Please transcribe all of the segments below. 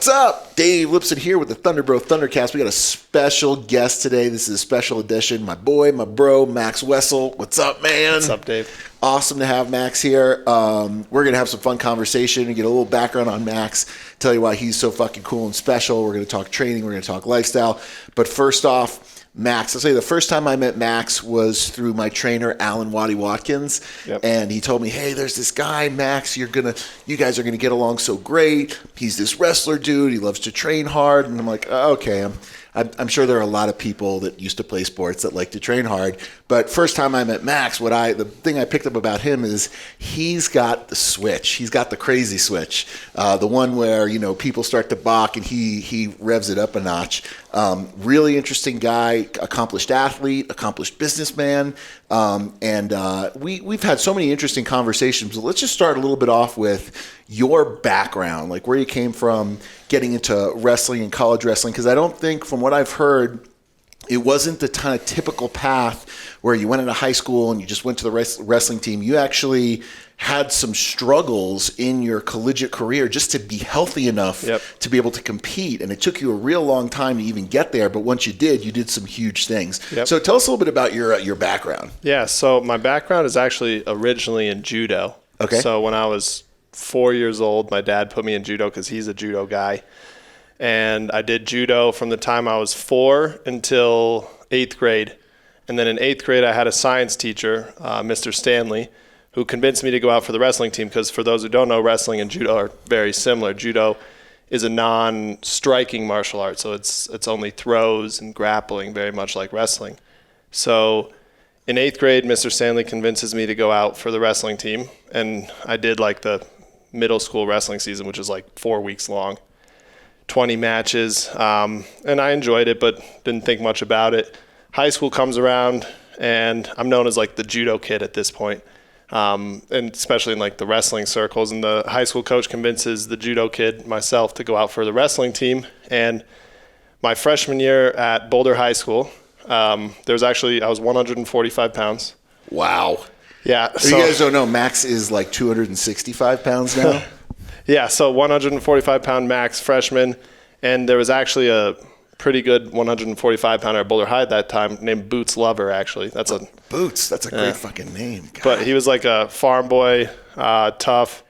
What's up? Dave Lipson here with the Thundrbro Thundrcast. We got a special guest today. This is a special edition. My boy, my bro, Max Wessell. What's up, man? What's up, Dave? Awesome to have Max here. We're going to have some fun conversation and get a little background on Max, tell you why he's so fucking cool and special. We're going to talk training. We're going to talk lifestyle. But first off, Max, I'll say the first time I met Max was through my trainer, Alan Waddy Watkins. Yep. And he told me, hey, there's this guy, Max, you guys are going to get along so great. He's this wrestler dude. He loves to train hard. And I'm like, oh, okay, I'm sure there are a lot of people that used to play sports that like to train hard. But first time I met Max, the thing I picked up about him is he's got the switch. He's got the crazy switch. The one where, people start to balk and he revs it up a notch. Really interesting guy, accomplished athlete, accomplished businessman. We've had so many interesting conversations. But let's just start a little bit off with your background, like where you came from, getting into wrestling and college wrestling. Because I don't think, from what I've heard, it wasn't the kind of typical path where you went into high school and you just went to the wrestling team. You actually had some struggles in your collegiate career just to be healthy enough to be able to compete. And it took you a real long time to even get there. But once you did some huge things. Yep. So tell us a little bit about your background. Yeah, so my background is actually originally in Judo. Okay. So when I was 4 years old, my dad put me in Judo because he's a Judo guy. And I did Judo from the time I was 4 until 8th grade. And then in 8th grade, I had a science teacher, Mr. Stanley, who convinced me to go out for the wrestling team. Because for those who don't know, wrestling and Judo are very similar. Judo is a non-striking martial art, so it's only throws and grappling, very much like wrestling. So in 8th grade, Mr. Stanley convinces me to go out for the wrestling team. And I did like the middle school wrestling season, which is like 4 weeks long. 20 matches, and I enjoyed it, but didn't think much about it. High school comes around, and I'm known as like the Judo kid at this point, and especially in like the wrestling circles. And the high school coach convinces the Judo kid, myself, to go out for the wrestling team. And my freshman year at Boulder High School, I was 145 pounds. Wow. Yeah. So you guys don't know, Max is like 265 pounds now. Yeah, so 145-pound max freshman, and there was actually a pretty good 145-pounder at Boulder High at that time named Boots Lover, actually. Boots, that's a great fucking name. God. But he was like a farm boy, tough,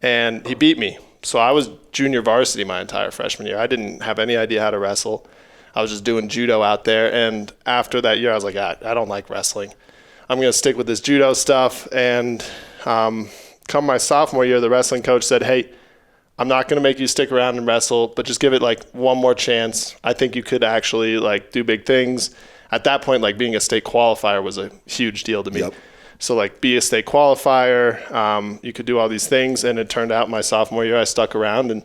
and he beat me. So I was junior varsity my entire freshman year. I didn't have any idea how to wrestle. I was just doing Judo out there, and after that year, I was like, I don't like wrestling. I'm going to stick with this Judo stuff, and come my sophomore year, the wrestling coach said, hey, I'm not going to make you stick around and wrestle, but just give it like one more chance. I think you could actually like do big things. At that point, like being a state qualifier was a huge deal to me. Yep. So like be a state qualifier, you could do all these things. And it turned out my sophomore year, I stuck around and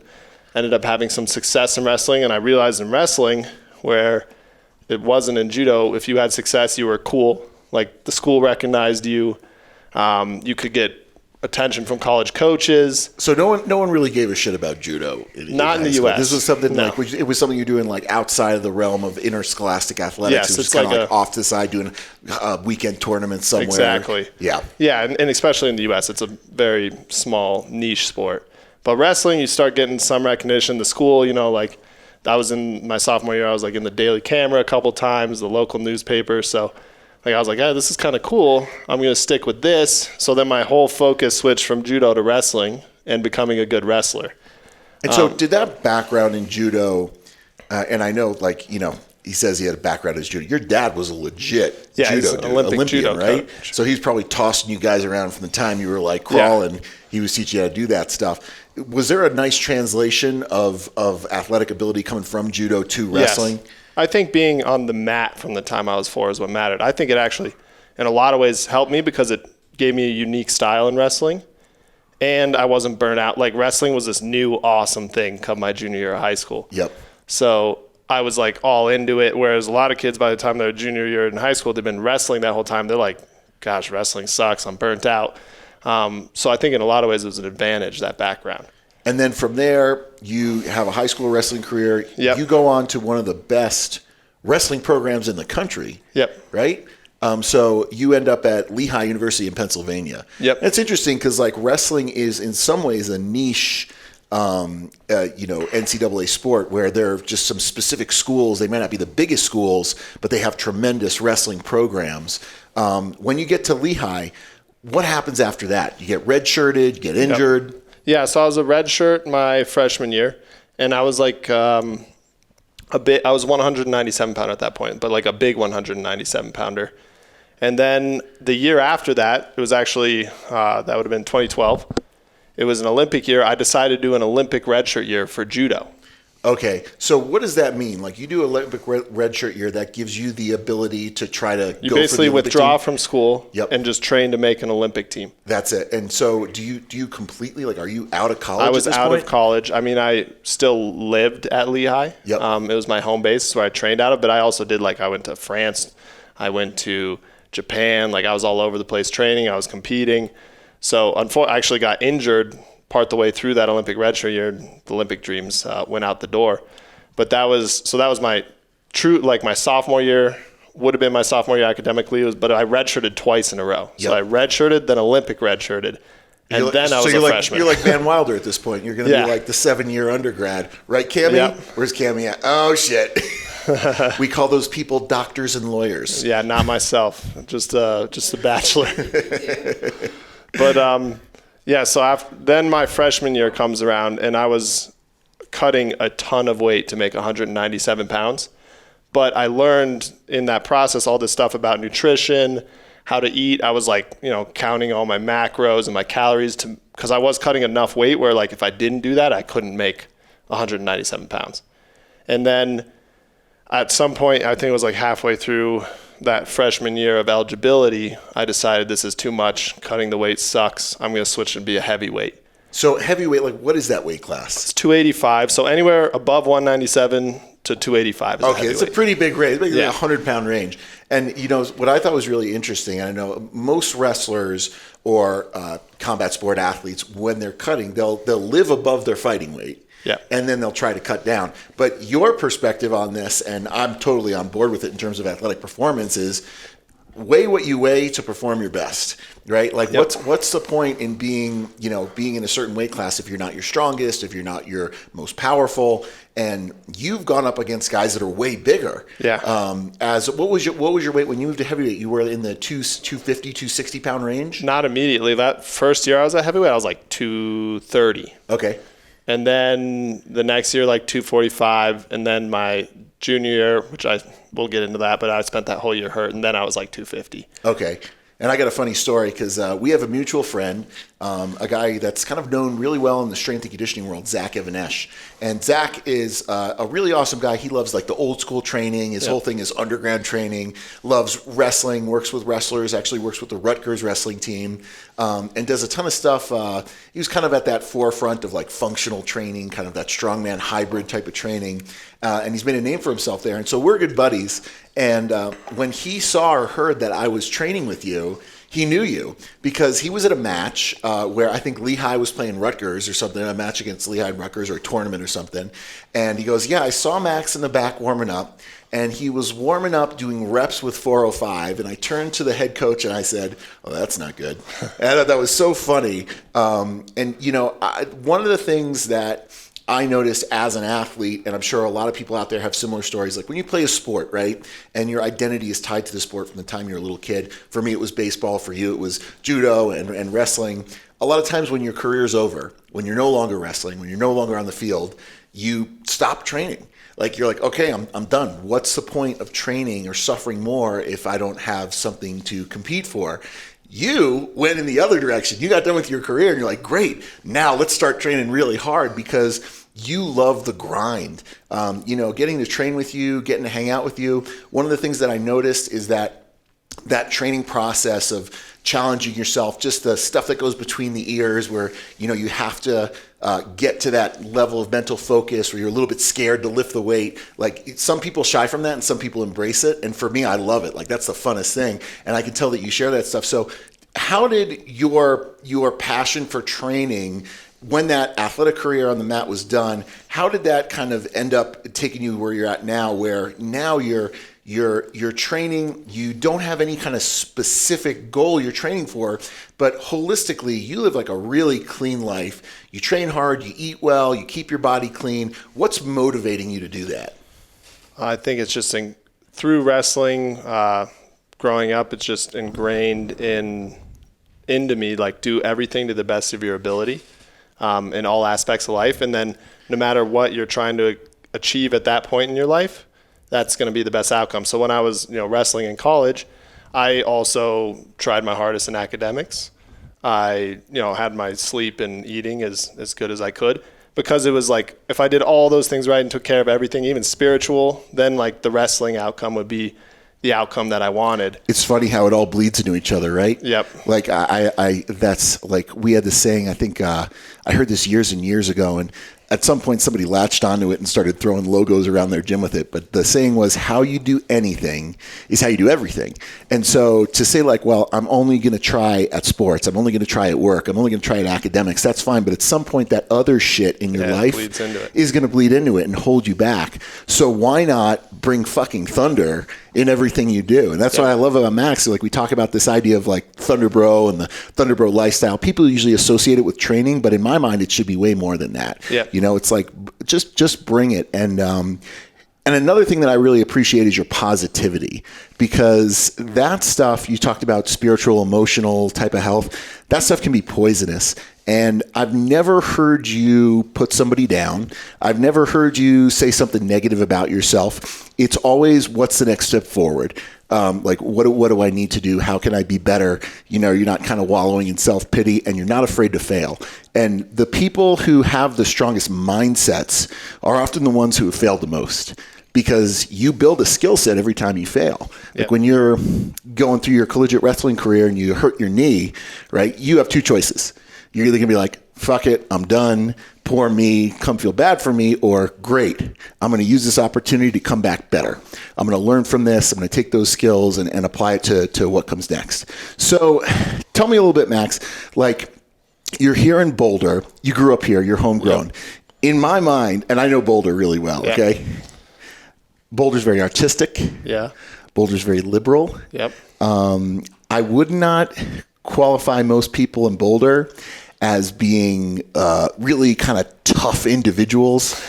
ended up having some success in wrestling. And I realized in wrestling, where it wasn't in Judo, if you had success, you were cool. Like the school recognized you. You could get attention from college coaches. So no one really gave a shit about Judo. Not in the U.S. This was something it was something you're doing like outside of the realm of interscholastic athletics. Yes, it was kind of like off to the side doing weekend tournaments somewhere. Exactly. Yeah. Yeah, and especially in the U.S., it's a very small niche sport. But wrestling, you start getting some recognition. The school, like I was in my sophomore year, I was like in the Daily Camera a couple times, the local newspaper. So I was like, this is kind of cool. I'm going to stick with this. So then my whole focus switched from Judo to wrestling and becoming a good wrestler. And so did that background in Judo, and I know he says he had a background as Judo. Your dad was a legit Judo dude, Olympian, Judo right? coach. So he's probably tossing you guys around from the time you were like crawling. Yeah. He was teaching you how to do that stuff. Was there a nice translation of athletic ability coming from Judo to wrestling? Yes. I think being on the mat from the time I was 4 is what mattered. I think it actually, in a lot of ways, helped me because it gave me a unique style in wrestling, and I wasn't burnt out. Like, wrestling was this new, awesome thing come my junior year of high school. Yep. So I was, like, all into it, whereas a lot of kids, by the time they're junior year in high school, they've been wrestling that whole time. They're like, gosh, wrestling sucks. I'm burnt out. So I think in a lot of ways it was an advantage, that background. And then from there, you have a high school wrestling career. Yep. You go on to one of the best wrestling programs in the country. Yep. Right? So you end up at Lehigh University in Pennsylvania. Yep. And it's interesting because like wrestling is in some ways a niche NCAA sport, where there are just some specific schools. They might not be the biggest schools, but they have tremendous wrestling programs. When you get to Lehigh, what happens after that? You get redshirted, you get injured. Yep. Yeah, so I was a redshirt my freshman year, and I was like I was 197 pounder at that point, but like a big 197 pounder. And then the year after that, it was actually, that would have been 2012. It was an Olympic year. I decided to do an Olympic redshirt year for judo. Okay, so what does that mean? Like, you do Olympic redshirt year, that gives you the ability to try to You go basically for the Olympic withdraw team? from school Yep. and just train to make an Olympic team. That's it. And so do you completely, like, are you out of college I was at this out point? of college. I mean, I still lived at Lehigh. Yep. It was my home base where I trained out of, but I also did, like, I went to France. I went to Japan. Like, I was all over the place training. I was competing. So I actually got injured part the way through that Olympic redshirt year. The Olympic dreams went out the door. But that was my true, like, my sophomore year, would have been my sophomore year academically, but I redshirted twice in a row. So I redshirted, then Olympic redshirted, and then I was a freshman. You're like Van Wilder at this point. You're going to Yeah. be like the 7-year undergrad. Right, Cammy? Yep. Where's Cammy at? Oh, shit. We call those people doctors and lawyers. Yeah, not myself, just a bachelor. But yeah, so then my freshman year comes around, and I was cutting a ton of weight to make 197 pounds. But I learned in that process all this stuff about nutrition, how to eat. I was like, counting all my macros and my calories because I was cutting enough weight where, like, if I didn't do that, I couldn't make 197 pounds. And then at some point, I think it was like halfway through that freshman year of eligibility, I decided this is too much. Cutting the weight sucks. I'm going to switch and be a heavyweight. So heavyweight, like, what is that weight class? It's 285. So anywhere above 197 to 285 is a Okay, heavyweight. it's a pretty big range, like Yeah. a 100-pound range. And, what I thought was really interesting, I know most wrestlers or combat sport athletes, when they're cutting, they'll live above their fighting weight. Yeah. And then they'll try to cut down. But your perspective on this, and I'm totally on board with it in terms of athletic performance, is weigh what you weigh to perform your best, right? Like, Yep. what's the point in being in a certain weight class if you're not your strongest, if you're not your most powerful, and you've gone up against guys that are way bigger. Yeah. What was your weight when you moved to heavyweight? You were in the 250, 260 pound range? Not immediately. That first year I was at heavyweight, I was like 230. Okay. And then the next year, like 245. And then my junior year, which we'll get into that, but I spent that whole year hurt. And then I was like 250. Okay. And I got a funny story because we have a mutual friend, a guy that's kind of known really well in the strength and conditioning world, Zach Ivanesh. And Zach is a really awesome guy. He loves, like, the old school training. His whole thing is underground training, loves wrestling, works with wrestlers, actually works with the Rutgers wrestling team, and does a ton of stuff. He was kind of at that forefront of, like, functional training, kind of that strongman hybrid type of training. And he's made a name for himself there. And so we're good buddies. And when he saw or heard that I was training with you, he knew you because he was at a match where I think Lehigh was playing Rutgers or something, a match against Lehigh and Rutgers or a tournament or something. And he goes, yeah, I saw Max in the back warming up. And he was warming up doing reps with 405. And I turned to the head coach and I said, oh, that's not good. And I thought that was so funny. One of the things that I noticed as an athlete, and I'm sure a lot of people out there have similar stories, like when you play a sport, right, and your identity is tied to the sport from the time you're a little kid. For me, it was baseball. For you, it was judo and wrestling. A lot of times when your career's over, when you're no longer wrestling, when you're no longer on the field, you stop training. Like, you're like, okay, I'm done. What's the point of training or suffering more if I don't have something to compete for? You went in the other direction. You got done with your career and you're like, great, now let's start training really hard because you love the grind. Getting to train with you, getting to hang out with you. One of the things that I noticed is that training process of challenging yourself, just the stuff that goes between the ears where, you have to get to that level of mental focus where you're a little bit scared to lift the weight. Like, some people shy from that and some people embrace it. And for me, I love it. Like, that's the funnest thing. And I can tell that you share that stuff. So how did your passion for training, when that athletic career on the mat was done, how did that kind of end up taking you where you're at now, where now you're you're training, you don't have any kind of specific goal you're training for, but holistically, you live like a really clean life. You train hard, you eat well, you keep your body clean. What's motivating you to do that? I think it's just through wrestling, growing up, it's just ingrained into me, like do everything to the best of your ability in all aspects of life. And then no matter what you're trying to achieve at that point in your life, that's going to be the best outcome. So when I was, wrestling in college, I also tried my hardest in academics. I, had my sleep and eating as good as I could, because it was like, if I did all those things right and took care of everything, even spiritual, then like the wrestling outcome would be the outcome that I wanted. It's funny how it all bleeds into each other, right? Yep. Like that's like, we had this saying, I think I heard this years and years ago, and at some point somebody latched onto it and started throwing logos around their gym with it. But the saying was, how you do anything is how you do everything. And so to say like, well, I'm only going to try at sports, I'm only going to try at work, I'm only going to try at academics, that's fine. But at some point that other shit in your life is going to bleed into it and hold you back. So why not bring fucking thunder in everything you do? And that's what I love about Max. Like, we talk about this idea of like Thundrbro and the Thundrbro lifestyle. People usually associate it with training, but in my mind, it should be way more than that. Yeah. It's like, just bring it. And another thing that I really appreciate is your positivity, because that stuff you talked about, spiritual, emotional type of health, that stuff can be poisonous. And I've never heard you put somebody down. I've never heard you say something negative about yourself. It's always, what's the next step forward? Like, what do I need to do? How can I be better? You're not kind of wallowing in self-pity, and you're not afraid to fail. And the people who have the strongest mindsets are often the ones who have failed the most, because you build a skill set every time you fail. Like when you're going through your collegiate wrestling career and you hurt your knee, right? You have two choices. You're either going to be like, fuck it, I'm done, poor me, come feel bad for me, or great, I'm going to use this opportunity to come back better. I'm going to learn from this. I'm going to take those skills and apply it to what comes next. So tell me a little bit, Max, like, you're here in Boulder. You grew up here. You're homegrown. Yep. In my mind, and I know Boulder really well, okay? Boulder's very artistic. Yeah. Boulder's very liberal. Yep. I would not qualify most people in Boulder as being really kind of tough individuals.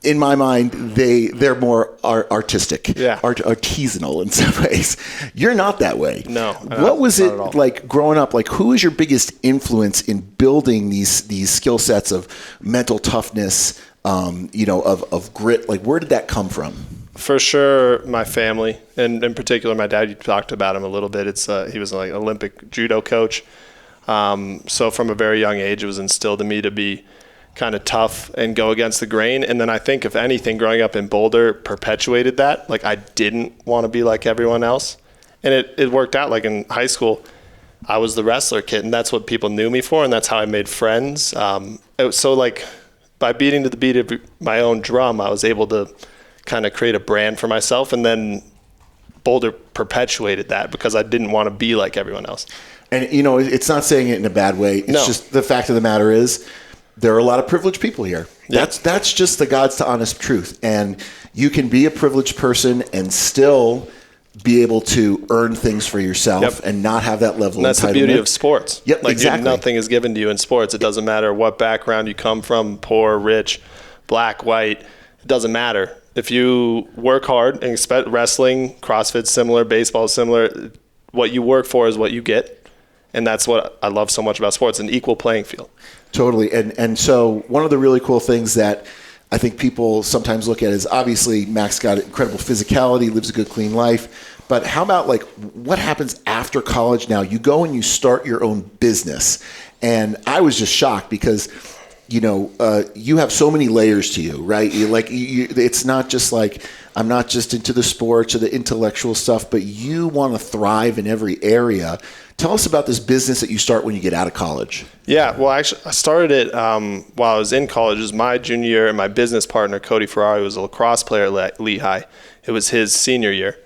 In my mind, they're more artistic, artisanal in some ways. You're not that way. No. What was it like growing up? Like, who was your biggest influence in building these skill sets of mental toughness, of grit? Like, where did that come from? For sure, my family, and in particular, my dad. You talked about him a little bit. He was like Olympic judo coach. So from a very young age, it was instilled in me to be kind of tough and go against the grain. And then I think, if anything, growing up in Boulder perpetuated that. Like, I didn't want to be like everyone else. And it worked out. Like, in high school, I was the wrestler kid, and that's what people knew me for, and that's how I made friends. So like, by beating to the beat of my own drum, I was able to kind of create a brand for myself. And then Boulder perpetuated that, because I didn't want to be like everyone else. And, it's not saying it in a bad way. It's just the fact of the matter is, there are a lot of privileged people here. Yep. That's just the God's to honest truth. And you can be a privileged person and still be able to earn things for yourself and not have that level of entitlement. And that's the beauty of sports. Yep, like, exactly. Nothing is given to you in sports. It doesn't matter what background you come from, poor, rich, black, white. It doesn't matter. If you work hard, and expect wrestling, CrossFit, similar, baseball, similar, what you work for is what you get. And that's what I love so much about sports, an equal playing field. Totally. And so one of the really cool things that I think people sometimes look at is, obviously Max got incredible physicality, lives a good, clean life. But how about, like, what happens after college now? You go and you start your own business. And I was just shocked because, you have so many layers to you, right? It's not just like, I'm not just into the sports or the intellectual stuff, but you want to thrive in every area. Tell us about this business that you start when you get out of college. Yeah, well, actually, I started it while I was in college. It was my junior year, and my business partner, Cody Ferrari, was a lacrosse player at Lehigh. It was his senior year.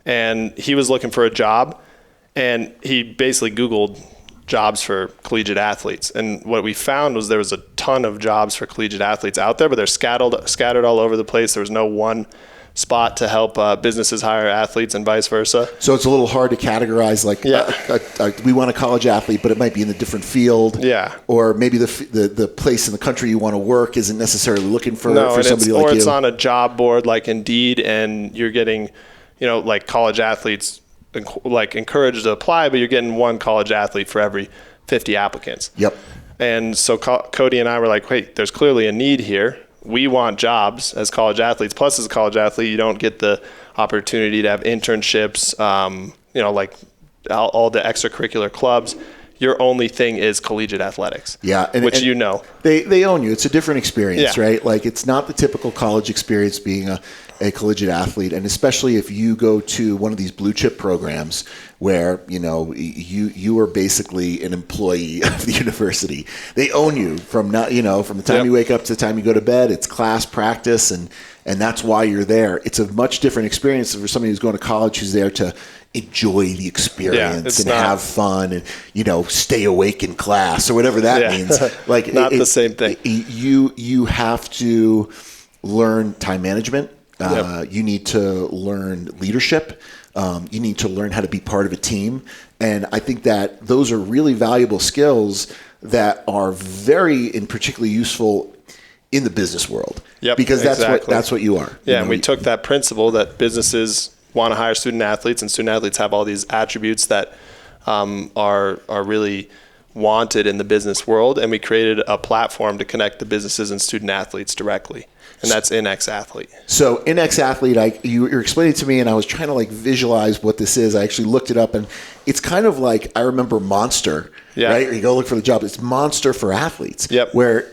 And he was looking for a job, and he basically Googled jobs for collegiate athletes. And what we found was there was a ton of jobs for collegiate athletes out there, but they're scattered all over the place. There was no one spot to help businesses hire athletes and vice versa. So it's a little hard to categorize, like, we want a college athlete, but it might be in a different field. Yeah. Or maybe the place in the country you want to work isn't necessarily looking for somebody like you. Or it's on a job board like Indeed, and you're getting, like college athletes like encouraged to apply, but you're getting one college athlete for every 50 applicants. Yep. And so Cody and I were like, wait, there's clearly a need here. We want jobs as college athletes. Plus, as a college athlete, you don't get the opportunity to have internships, like all the extracurricular clubs. Your only thing is collegiate athletics. Yeah. Which They own you. It's a different experience, Yeah. right? Like, it's not the typical college experience being a collegiate athlete. And especially if you go to one of these blue chip programs where, you are basically an employee of the university. They own you from the time you wake up to the time you go to bed. It's class, practice, and that's why you're there. It's a much different experience for somebody who's going to college who's there to enjoy the experience and have fun and, stay awake in class or whatever that means. Like, not the same thing. You have to learn time management. You need to learn leadership. You need to learn how to be part of a team. And I think that those are really valuable skills that are very and particularly useful in the business world. Yep, because that's what you are. Yeah, and we took that principle that businesses want to hire student athletes, and student athletes have all these attributes that are really wanted in the business world, and we created a platform to connect the businesses and student athletes directly, and that's InX Athlete. So InX Athlete, you're explaining to me, and I was trying to visualize what this is. I actually looked it up, and it's kind of like, I remember Monster, right? You go look for the job. It's Monster for athletes, where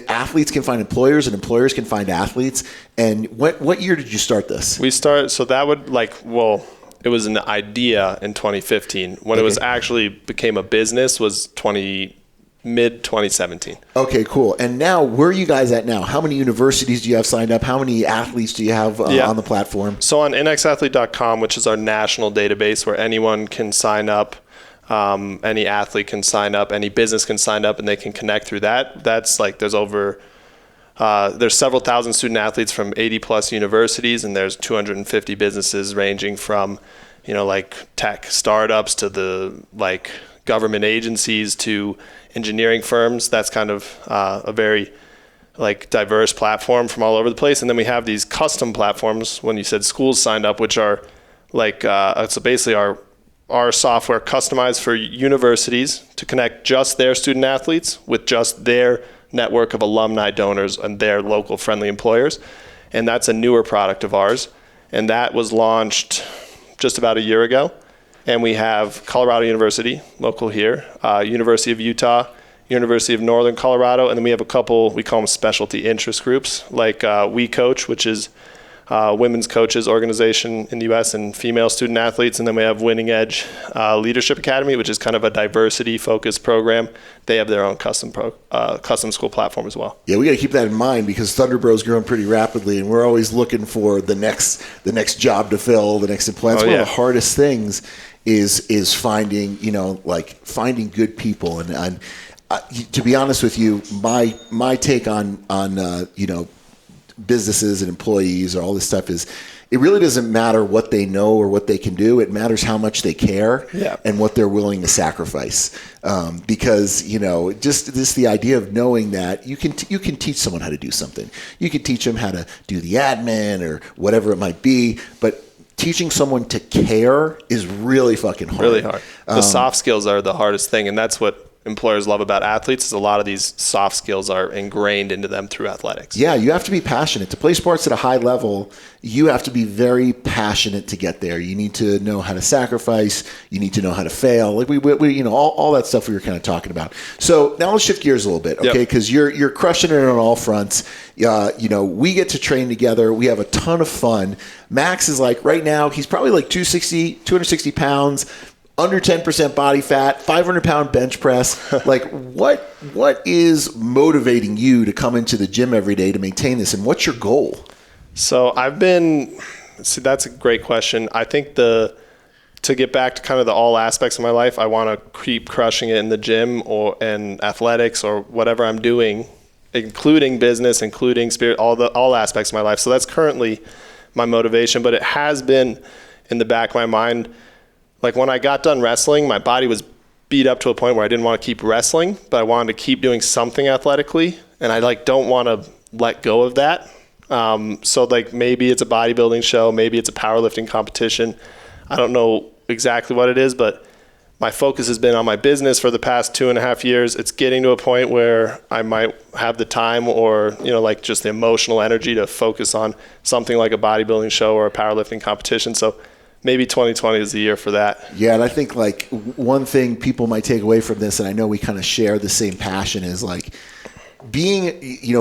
athletes can find employers and employers can find athletes. And what year did you start this? It was an idea in 2015. When it was actually became a business was mid 2017. Okay, cool. And now, where are you guys at now? How many universities do you have signed up? How many athletes do you have on the platform? So on inxathlete.com, which is our national database where anyone can sign up, any athlete can sign up, any business can sign up, and they can connect through that. That's there's several thousand student athletes from 80 plus universities, and there's 250 businesses ranging from, tech startups to the government agencies to engineering firms. That's kind of a very diverse platform from all over the place. And then we have these custom platforms when you said schools signed up, which are so basically our software customized for universities to connect just their student athletes with just their network of alumni donors and their local friendly employers. And that's a newer product of ours. And that was launched just about a year ago. And we have Colorado University, local here, University of Utah, University of Northern Colorado, and then we have a couple, we call them specialty interest groups, like We Coach, which is women's coaches organization in the U.S. and female student athletes. And then we have Winning Edge Leadership Academy, which is kind of a diversity-focused program. They have their own custom school platform as well. Yeah, we got to keep that in mind because Thundrbro is growing pretty rapidly, and we're always looking for the next job to fill, the next employment. One of the hardest things is finding finding good people. And to be honest with you, my take on businesses and employees or all this stuff is, it really doesn't matter what they know or what they can do. It matters how much they care and what they're willing to sacrifice. Because just the idea of knowing that you can teach someone how to do something. You can teach them how to do the admin or whatever it might be, but teaching someone to care is really fucking hard. Really hard. The soft skills are the hardest thing, and that's what employers love about athletes is a lot of these soft skills are ingrained into them through athletics. Yeah, you have to be passionate. To play sports at a high level, you have to be very passionate to get there. You need to know how to sacrifice. You need to know how to fail. Like we all that stuff we were kind of talking about. So now let's shift gears a little bit, okay? Because you're crushing it on all fronts. We get to train together. We have a ton of fun. Max is right now, he's probably 260 pounds, under 10% body fat, 500-pound bench press. What is motivating you to come into the gym every day to maintain this, and what's your goal? So that's a great question. I think to get back to kind of the all aspects of my life, I want to keep crushing it in the gym and athletics or whatever I'm doing, including business, including spirit, all aspects of my life. So that's currently my motivation, but it has been in the back of my mind. Like when I got done wrestling, my body was beat up to a point where I didn't want to keep wrestling, but I wanted to keep doing something athletically. And I like don't want to let go of that. So like maybe it's a bodybuilding show, maybe it's a powerlifting competition. I don't know exactly what it is, but my focus has been on my business for the past 2.5 years. It's getting to a point where I might have the time or, like just the emotional energy to focus on something like a bodybuilding show or a powerlifting competition. So maybe 2020 is the year for that. Yeah, and I think like one thing people might take away from this, and I know we kind of share the same passion, is like being,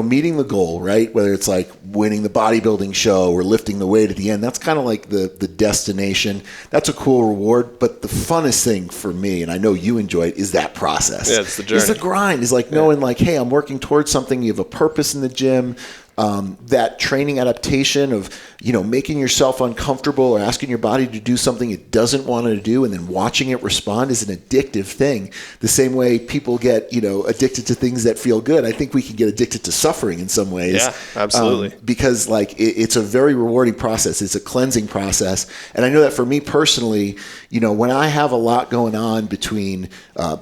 meeting the goal, right? Whether it's like winning the bodybuilding show or lifting the weight at the end, that's kind of like the destination. That's a cool reward. But the funnest thing for me, and I know you enjoy it, is that process. Yeah, it's the journey. It's the grind. It's like knowing like, hey, I'm working towards something. You have a purpose in the gym. That training adaptation of, making yourself uncomfortable or asking your body to do something it doesn't want to do and then watching it respond is an addictive thing. The same way people get, addicted to things that feel good. I think we can get addicted to suffering in some ways. Yeah, absolutely. Because like it's a very rewarding process. It's a cleansing process. And I know that for me personally, when I have a lot going on between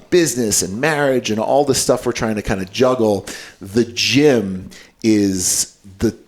business and marriage and all the stuff we're trying to kind of juggle, the gym is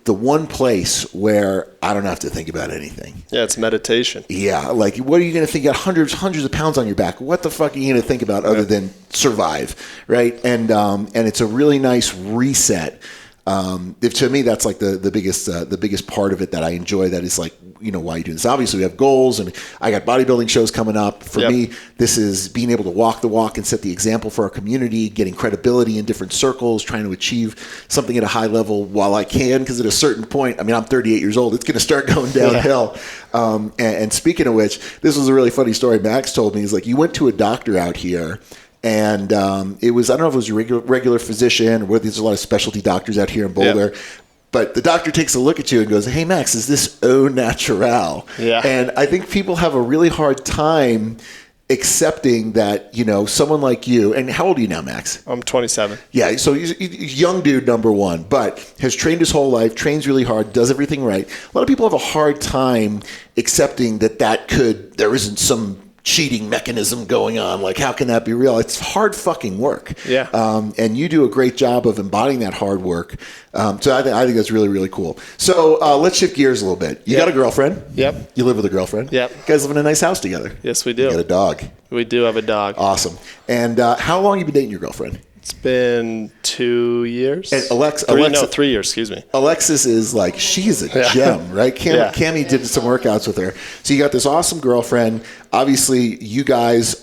the one place where I don't have to think about anything. Yeah, it's meditation. Yeah, like what are you going to think? You got hundreds of pounds on your back. What the fuck are you going to think about other than survive, right? And it's a really nice reset. To me, that's like the biggest part of it that I enjoy. That is like, why you do this. Obviously, we have goals, and I got bodybuilding shows coming up. For me, this is being able to walk the walk and set the example for our community, getting credibility in different circles, trying to achieve something at a high level while I can. Because at a certain point, I'm 38 years old. It's going to start going downhill. And speaking of which, this was a really funny story. Max told me, he's like, you went to a doctor out here. And it was, I don't know if it was your regular physician or whether there's a lot of specialty doctors out here in Boulder. Yep. But the doctor takes a look at you and goes, hey, Max, is this au naturel? Yeah. And I think people have a really hard time accepting that, someone like you, and how old are you now, Max? I'm 27. Yeah, so he's a young dude, number one, but has trained his whole life, trains really hard, does everything right. A lot of people have a hard time accepting that there isn't some cheating mechanism going on. Like, how can that be real? It's hard fucking work. Yeah. And you do a great job of embodying that hard work. So I think that's really, really cool. So let's shift gears a little bit. You got a girlfriend. Yep. You live with a girlfriend. Yep. You guys live in a nice house together. Yes, we do. You got a dog. We do have a dog. Awesome. And how long have you been dating your girlfriend? It's been 2 years. And 3 years, excuse me. Alexis is like, she's a gem, right? Cammie did some workouts with her. So you got this awesome girlfriend. Obviously, you guys,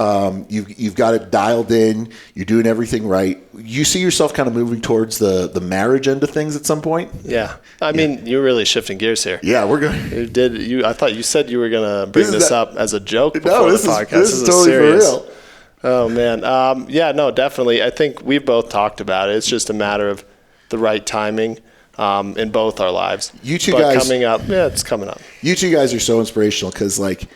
you've got it dialed in. You're doing everything right. You see yourself kind of moving towards the marriage end of things at some point? Yeah. I mean, you're really shifting gears here. Yeah, we're going. I thought you said you were going to bring this up as a joke before the podcast. This is totally serious. For real. Oh, man. Yeah, no, definitely. I think we've both talked about it. It's just a matter of the right timing in both our lives. You two guys. Coming up. Yeah, it's coming up. You two guys are so inspirational because, like,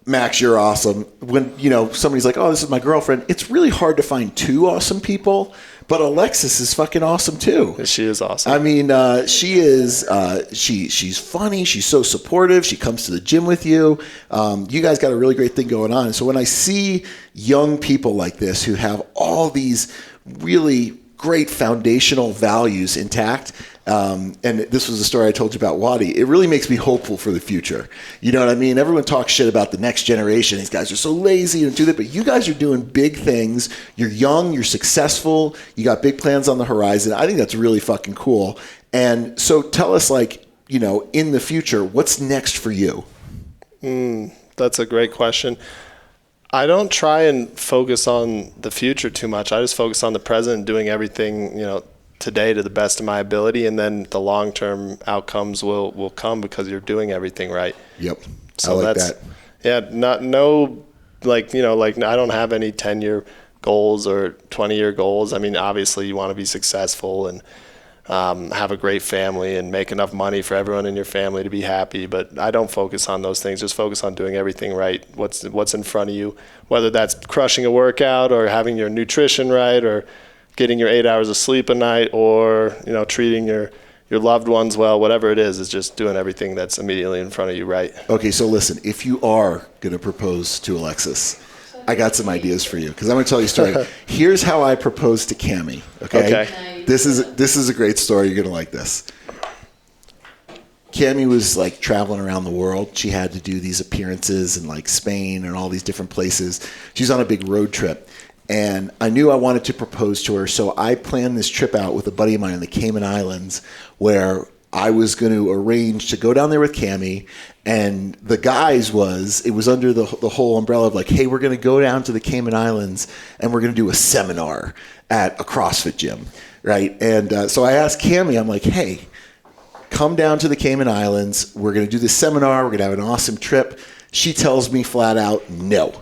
Max, you're awesome. When, somebody's like, oh, this is my girlfriend, it's really hard to find two awesome people. But Alexis is fucking awesome too. She is awesome. I mean, she is. She's funny. She's so supportive. She comes to the gym with you. You guys got a really great thing going on. And so when I see young people like this who have all these really great foundational values intact, and this was the story I told you about Wadi, it really makes me hopeful for the future. You know what I mean? Everyone talks shit about the next generation. These guys are so lazy and do that, but you guys are doing big things. You're young, you're successful, you got big plans on the horizon. I think that's really fucking cool. And so tell us, like, in the future, what's next for you? That's a great question. I don't try and focus on the future too much. I just focus on the present and doing everything, today to the best of my ability, and then the long-term outcomes will come because you're doing everything right. Yep. So I like that. Yeah, I don't have any 10-year goals or 20-year goals. I mean, obviously you want to be successful and have a great family and make enough money for everyone in your family to be happy, but I don't focus on those things. Just focus on doing everything right. What's in front of you, whether that's crushing a workout or having your nutrition right or getting your 8 hours of sleep a night or treating your your loved ones well, whatever it is just doing everything that's immediately in front of you right. Okay, so listen, if you are going to propose to Alexis, I got some ideas for you because I'm going to tell you a story. Here's how I proposed to Cammie. Okay. This is a great story. You're going to like this. Cammie was like traveling around the world. She had to do these appearances in like Spain and all these different places. She's on a big road trip. And I knew I wanted to propose to her, so I planned this trip out with a buddy of mine in the Cayman Islands where I was going to arrange to go down there with Cammie. And the guys it was under the whole umbrella of like, hey, we're going to go down to the Cayman Islands and we're going to do a seminar at a CrossFit gym, right? And so I asked Cammie, I'm like, hey, come down to the Cayman Islands. We're going to do this seminar. We're going to have an awesome trip. She tells me flat out, no.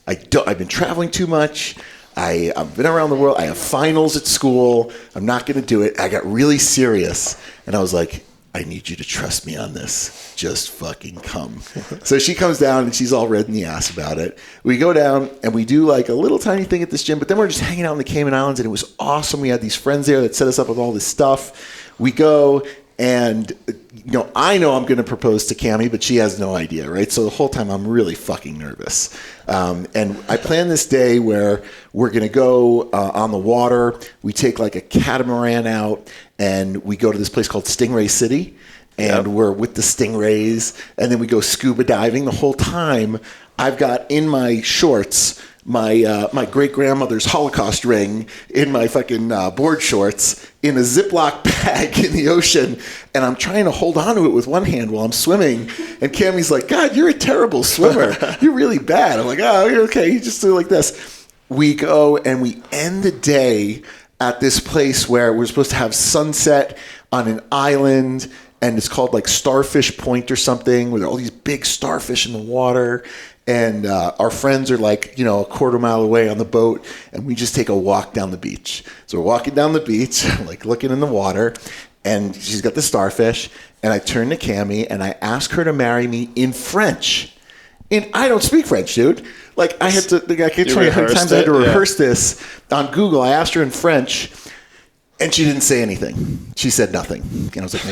I've been traveling too much. I've been around the world. I have finals at school. I'm not going to do it. I got really serious. And I was like, I need you to trust me on this. Just fucking come. So she comes down and she's all red in the ass about it. We go down and we do like a little tiny thing at this gym, but then we're just hanging out in the Cayman Islands and it was awesome. We had these friends there that set us up with all this stuff. We go and, I know I'm going to propose to Cammie, but she has no idea, right? So the whole time I'm really fucking nervous. And I plan this day where we're going to go on the water. We take like a catamaran out and we go to this place called Stingray City. And we're with the stingrays. And then we go scuba diving. The whole time I've got in my shorts my great-grandmother's Holocaust ring in my fucking board shorts in a Ziploc bag in the ocean, and I'm trying to hold on to it with one hand while I'm swimming, and Cammie's like, God, you're a terrible swimmer. You're really bad. I'm like, oh, you're okay. You just do it like this. We go, and we end the day at this place where we're supposed to have sunset on an island, and it's called like Starfish Point or something, where there are all these big starfish in the water. And our friends are like, a quarter mile away on the boat, and we just take a walk down the beach. So we're walking down the beach, like looking in the water, and she's got the starfish, and I turn to Cammie, and I ask her to marry me in French. And I don't speak French, dude. Like, I can't tell you how many times I had to rehearse this on Google. I asked her in French, and she didn't say anything. She said nothing. And I was like,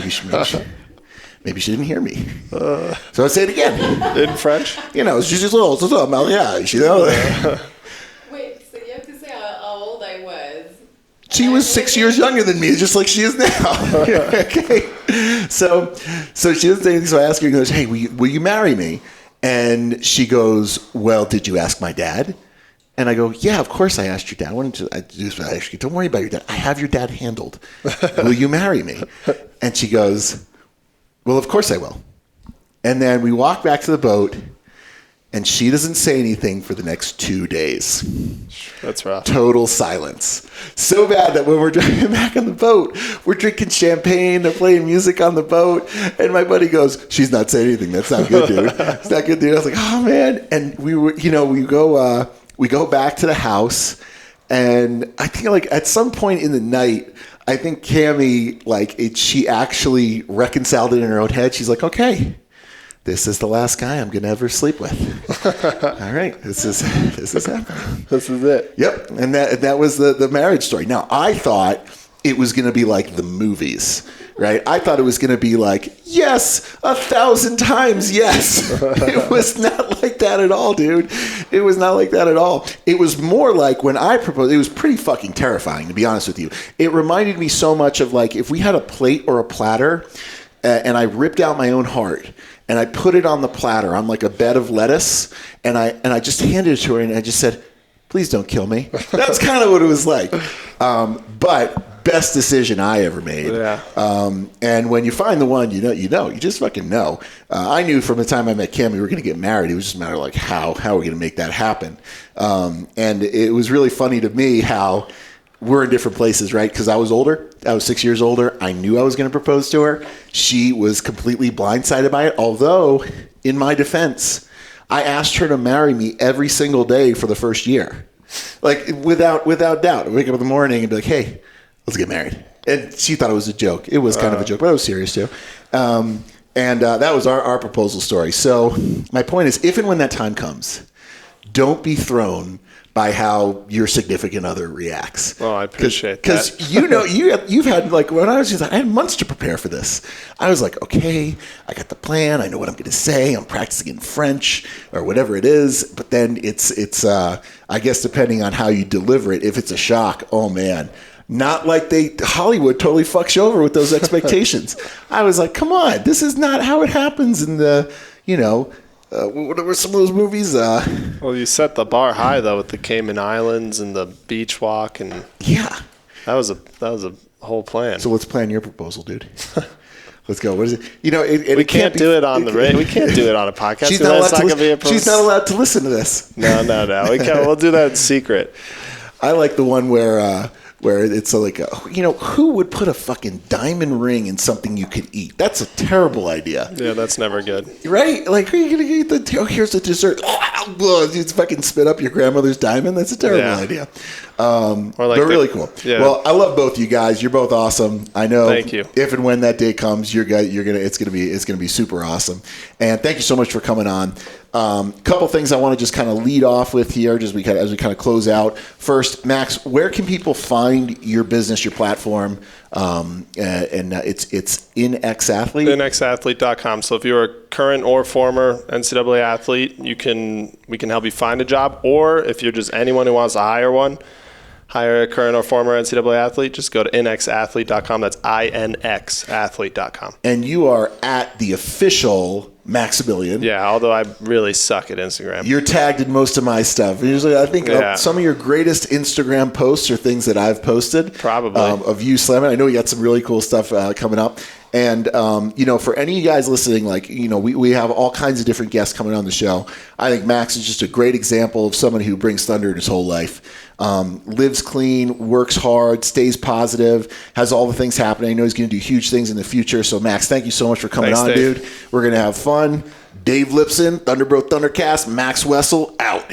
maybe she didn't hear me. So I say it again. In French? She's just a little mariage, Wait, so you have to say how old I was. She was 6 years younger than me, just like she is now. Okay. So she doesn't say anything, so I ask her, she goes, hey, will you marry me? And she goes, well, did you ask my dad? And I go, yeah, of course I asked your dad. Don't worry about your dad. I have your dad handled. Will you marry me? And she goes, well, of course I will. And then we walk back to the boat, and she doesn't say anything for the next 2 days. That's rough. Total silence. So bad that when we're driving back on the boat, we're drinking champagne, they're playing music on the boat, and my buddy goes, she's not saying anything. That's not good, dude. It's not good, dude. I was like, oh, man. And we go back to the house, and I think like at some point in the night, I think Cammie, she actually reconciled it in her own head. She's like, okay, this is the last guy I'm going to ever sleep with. All right, this is happening. This is it. Yep, and that was the marriage story. Now, I thought it was going to be like the movies, right? I thought it was going to be like, yes, 1,000 times yes. It was not like that at all, dude. It was not like that at all. It was more like when I proposed, it was pretty fucking terrifying, to be honest with you. It reminded me so much of like if we had a plate or a platter and I ripped out my own heart and I put it on the platter on like a bed of lettuce and I just handed it to her and I just said, please don't kill me. That's kind of what it was like. But best decision I ever made. Yeah. And when you find the one, you just fucking know. I knew from the time I met Kim, we were going to get married. It was just a matter of like, how are we going to make that happen? And it was really funny to me how we're in different places, right? Because I was older. I was 6 years older. I knew I was going to propose to her. She was completely blindsided by it. Although, in my defense, I asked her to marry me every single day for the first year. Like, without doubt. I'd wake up in the morning and be like, hey, let's get married. And she thought it was a joke. It was kind of a joke, but I was serious too. And that was our proposal story. So my point is, if and when that time comes, don't be thrown by how your significant other reacts. Well, I appreciate that. Because you've had, like, when I was just, I had months to prepare for this. I was like, okay, I got the plan. I know what I'm going to say. I'm practicing in French or whatever it is. But then it's I guess depending on how you deliver it, if it's a shock, oh man. Not like Hollywood totally fucks you over with those expectations. I was like, come on, this is not how it happens in the, what were some of those movies? Well, you set the bar high though with the Cayman Islands and the beach walk, and yeah, that was a whole plan. So let's plan your proposal, dude. Let's go. What is it? We can't do it on the radio. We can't do it on a podcast. She's not allowed to listen to this. No. We'll do that in secret. I like the one where it's like, who would put a fucking diamond ring in something you could eat? That's a terrible idea. Yeah, that's never good. Right? Like, who are you going to eat here's the dessert. You fucking spit up your grandmother's diamond? That's a terrible idea. They're really cool. Yeah. Well, I love both you guys. You're both awesome. I know. Thank you. If and when that day comes, it's gonna be super awesome. And thank you so much for coming on. Couple things I want to just kind of lead off with here, as we kind of close out. First, Max, where can people find your business, your platform? It's InXathlete. InXathlete.com. So if you're a current or former NCAA athlete, we can help you find a job. Or if you're just anyone who wants to hire a current or former NCAA athlete, just go to InXathlete.com. That's INXathlete.com. And you are at the official Maximilian. Yeah, although I really suck at Instagram. You're tagged in most of my stuff. Usually, I think some of your greatest Instagram posts are things that I've posted. Probably. Of you slamming. I know you got some really cool stuff coming up. And, for any of you guys listening, we have all kinds of different guests coming on the show. I think Max is just a great example of someone who brings thunder in his whole life. Lives clean, works hard, stays positive, has all the things happening. I know he's going to do huge things in the future. So, Max, thank you so much for coming on, Dave. dude. We're going to have fun. Dave Lipson, Thundrbro Thundrcast, Max Wessell, out.